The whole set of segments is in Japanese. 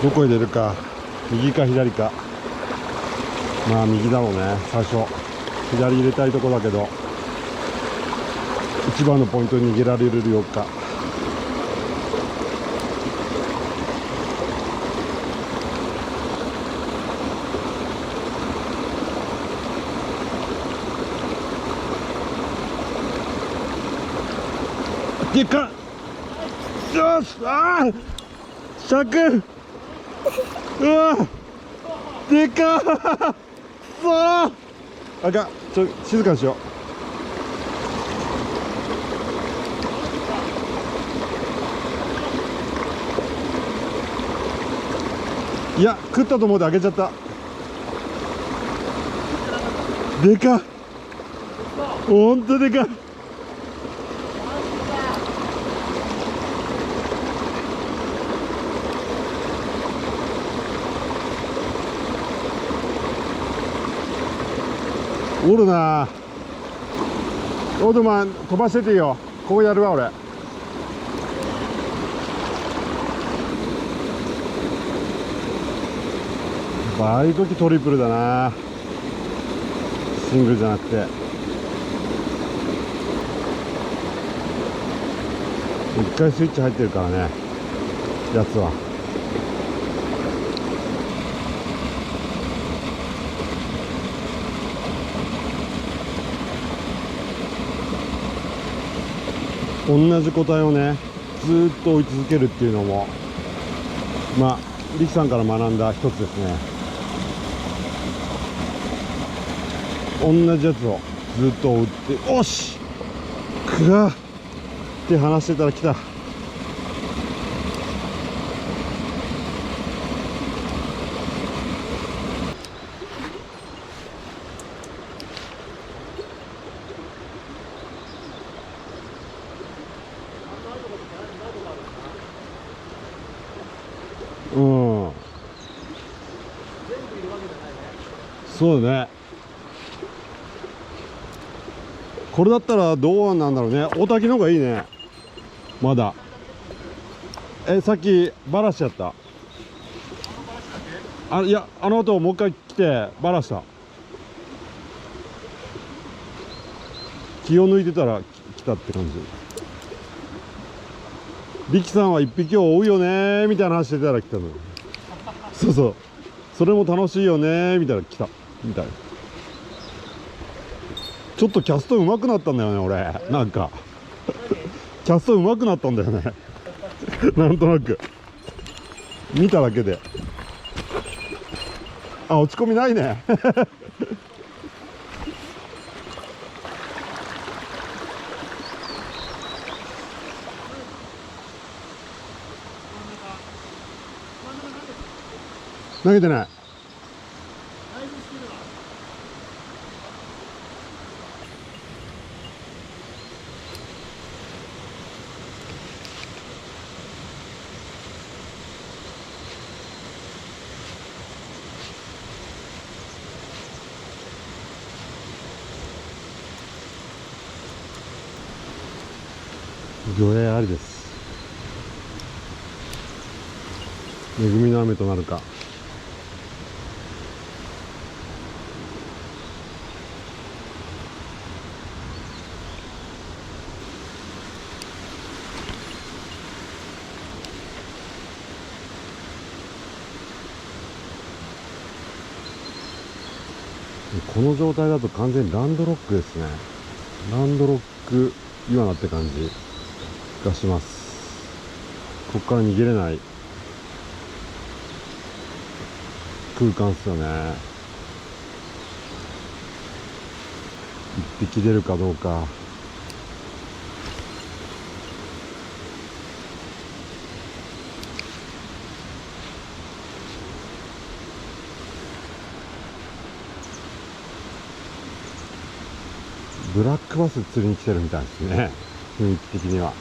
どこへ出るか、右か左か。まあ右だろうね。最初左入れたいとこだけど、一番のポイントに逃げられるようか。でかっ。よし、ああ尺、うわでかっ。くそー、あかん、静かにしよう。いや、食ったと思うで開けちゃった。でかっ、ほんとでかっ。おるな。オードマン飛ばしてていいよ。こうやるわ俺。バイ時トリプルだな、シングルじゃなくて。一回スイッチ入ってるからね、やつは。同じ個体をねずーっと追い続けるっていうのもまあ力さんから学んだ一つですね。同じやつをずっと追って、おしくらって話してたら来た。うん、そうだね。これだったらどうなんだろうね。大滝の方がいいね、まだ。さっきバラしちゃった。いや、あの後もう一回来てバラした。気を抜いてたら来たって感じ。力さんは一匹を追うよねみたいな話してたら来たの。そうそう、それも楽しいよねみたいな来たみたいな。ちょっとキャスト上手くなったんだよね俺。なんかキャスト上手くなったんだよねなんとなく見ただけで。あ、落ち込みないね投げてない。魚影ありです。恵みの雨となるか。この状態だと完全にランドロックですね。ランドロックイワナって感じがします。ここから逃げれない空間っすよね。一匹出るかどうか。ブラックバス釣りに来てるみたいですね、雰囲気的には。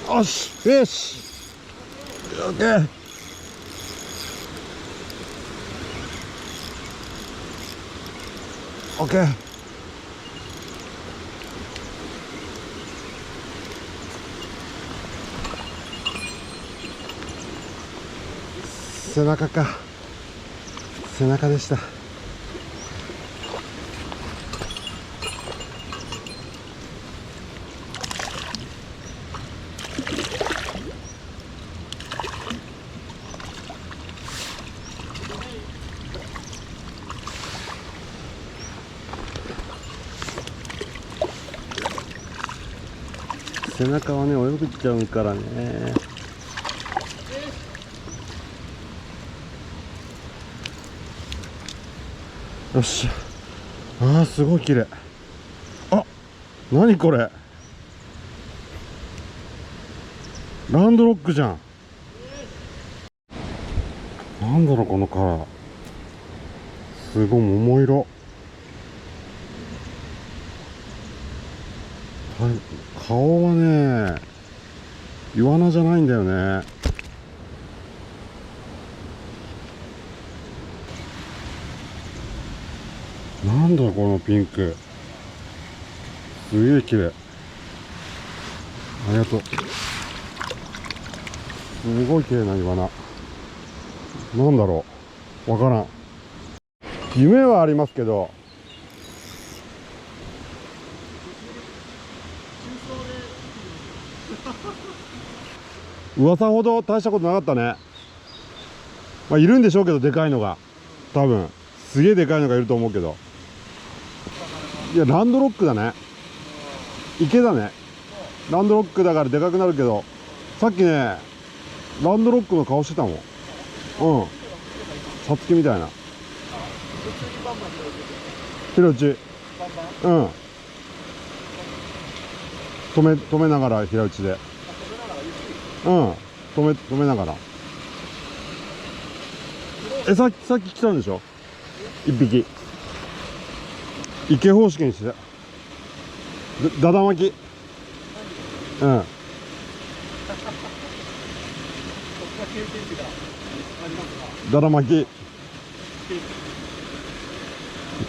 よしよし、オッケー。オッケー。背中か、背中でした。背中はね泳げちゃうからね。よっしゃ。あーすごい綺麗。あ、何これ、ランドロックじゃん。なんだろうこのカラー、すごい桃色。はい、顔はねイワナじゃないんだよね。なんだこのピンク、すげえ綺麗。ありがとう。すごい綺麗なイワナ。なんだろう、わからん。夢はありますけど、噂ほど大したことなかったね。まあいるんでしょうけど、でかいのが多分すげえでかいのがいると思うけど。いやランドロックだね、池だね。ランドロックだからでかくなるけど、さっきねランドロックの顔してたもん。うん、さつきみたいな。平打ち、うん、止めながら平打ちで、うん、止めながら。さっき来たんでしょ、一匹。池方式にしてだだ巻き。うん。だだ巻き。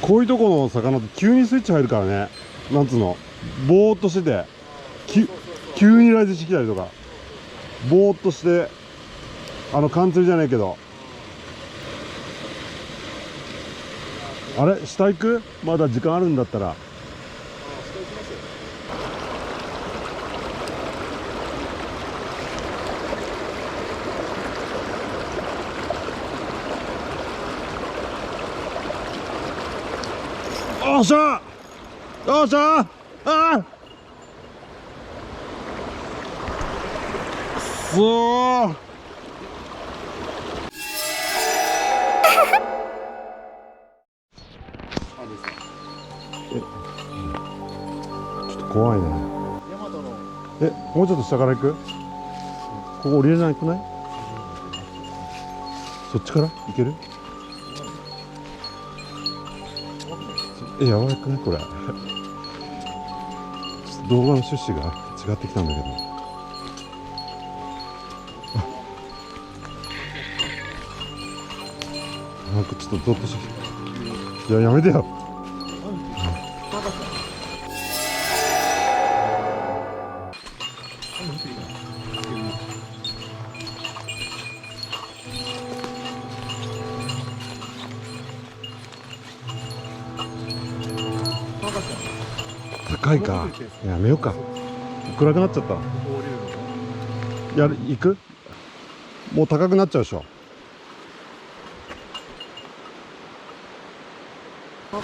こういうとこの魚って急にスイッチ入るからね。なんつうの、ぼーっとしてて急にライズしてきたりとか、ぼーっとして缶釣りじゃないけど。あれ下行く？まだ時間あるんだったら。よっしゃよっしゃ、あくそー。ちょっと怖いね。もうちょっと下から行く？ここ降りれなくない？そっちから行ける？やばくないこれ。ちょっと動画の趣旨が違ってきたんだけど。なんかちょっとゾッとしてきた。いややめてよ。高いか、やめようか。暗くなっちゃった。行く？もう高くなっちゃうでしょ。ち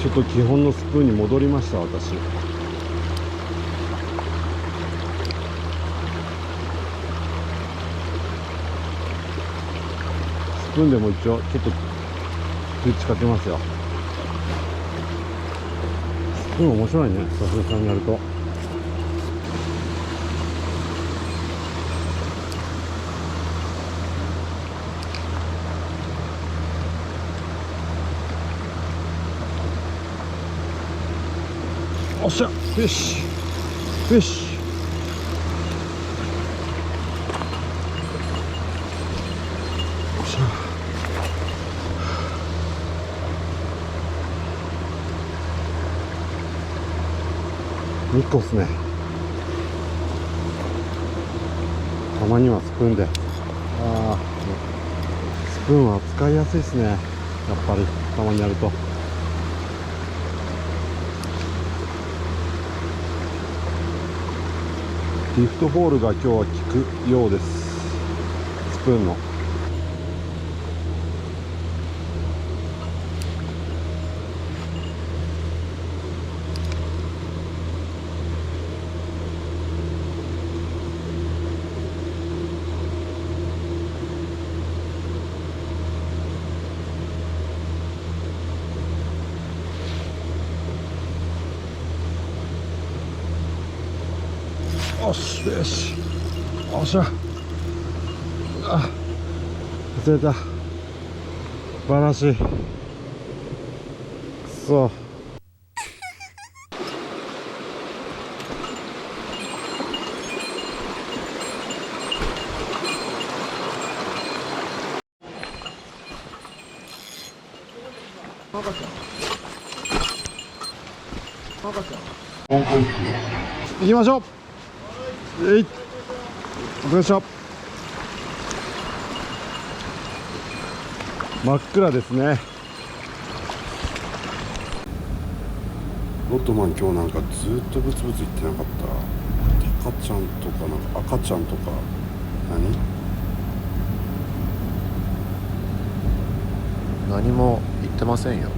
ょっと基本のスプーンに戻りました私。スプーンでも一応ちょっとスイッチかけますよ。スプーン面白いね、さすがにやると。おっしゃ、フィッシュフィッシュ。おっしゃ、2個っすね。たまにはスプーンで。スプーンは使いやすいですね、やっぱりたまにやると。リフトホールが今日は効くようです、スプーンの。よしよし、おっしゃ、あ、忘れた、バラシ、くそ。行きましょう。えい、お疲れっした。真っ暗ですね。ロットマン今日なんかずっとブツブツ言ってなかった。タカちゃんとかなんか赤ちゃんとか何も言ってませんよ。